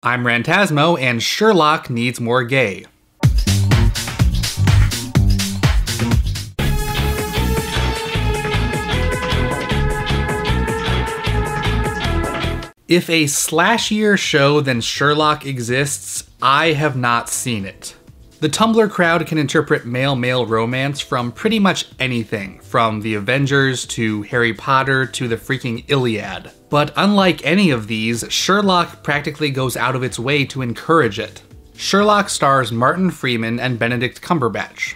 I'm Rantasmo, and Sherlock needs more gay. If a slashier show than Sherlock exists, I have not seen it. The Tumblr crowd can interpret male-male romance from pretty much anything, from the Avengers to Harry Potter to the freaking Iliad. But unlike any of these, Sherlock practically goes out of its way to encourage it. Sherlock stars Martin Freeman and Benedict Cumberbatch.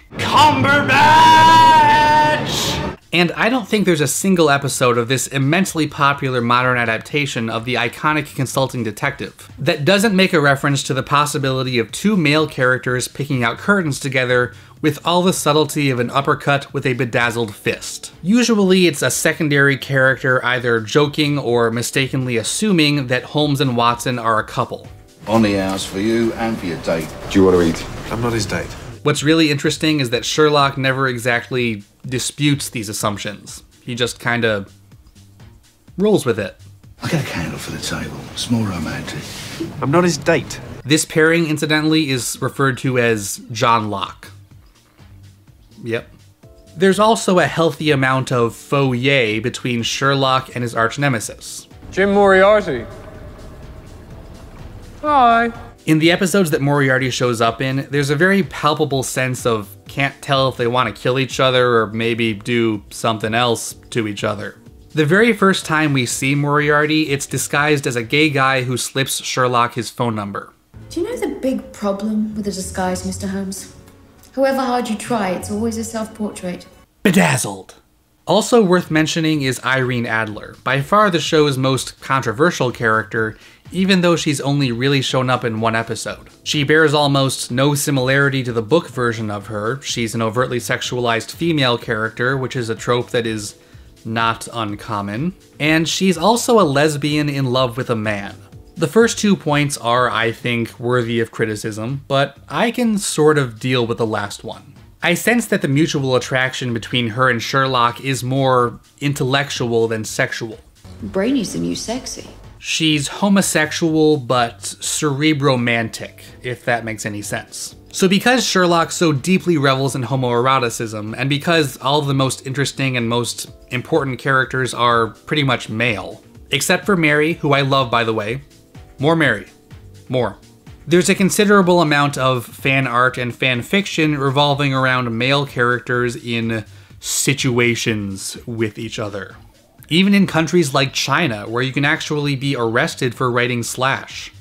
And I don't think there's a single episode of this immensely popular modern adaptation of the iconic consulting detective that doesn't make a reference to the possibility of two male characters picking out curtains together with all the subtlety of an uppercut with a bedazzled fist. Usually it's a secondary character either joking or mistakenly assuming that Holmes and Watson are a couple. On the house for you and for your date. Do you want to eat? I'm not his date. What's really interesting is that Sherlock never exactly disputes these assumptions. He just kinda rolls with it. I got a candle for the table. It's more romantic. I'm not his date. This pairing, incidentally, is referred to as John Locke. Yep. There's also a healthy amount of faux yay between Sherlock and his arch-nemesis. Jim Moriarty. Hi. In the episodes that Moriarty shows up in, there's a very palpable sense of can't tell if they want to kill each other or maybe do something else to each other. The very first time we see Moriarty, it's disguised as a gay guy who slips Sherlock his phone number. Do you know the big problem with a disguise, Mr. Holmes? However hard you try, it's always a self-portrait. Bedazzled! Also worth mentioning is Irene Adler, by far the show's most controversial character, even though she's only really shown up in one episode. She bears almost no similarity to the book version of her. She's an overtly sexualized female character, which is a trope that is not uncommon. And she's also a lesbian in love with a man. The first 2 points are, I think, worthy of criticism, but I can sort of deal with the last one. I sense that the mutual attraction between her and Sherlock is more intellectual than sexual. Brainy's the new sexy. She's homosexual, but cerebromantic, if that makes any sense. So because Sherlock so deeply revels in homoeroticism, and because all of the most interesting and most important characters are pretty much male, except for Mary, who I love, by the way. More Mary. More. There's a considerable amount of fan art and fan fiction revolving around male characters in situations with each other. Even in countries like China, where you can actually be arrested for writing slash.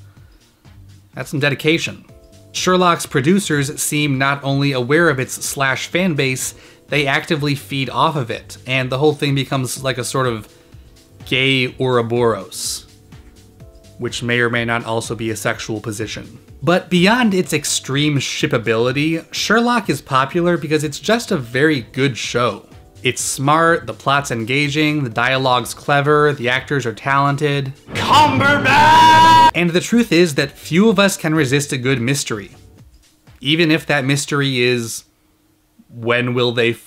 That's some dedication. Sherlock's producers seem not only aware of its slash fan base, they actively feed off of it, and the whole thing becomes like a sort of gay Ouroboros, which may or may not also be a sexual position. But beyond its extreme shippability, Sherlock is popular because it's just a very good show. It's smart, the plot's engaging, the dialogue's clever, the actors are talented. Cumberbatch! And the truth is that few of us can resist a good mystery. Even if that mystery is, when will they f***?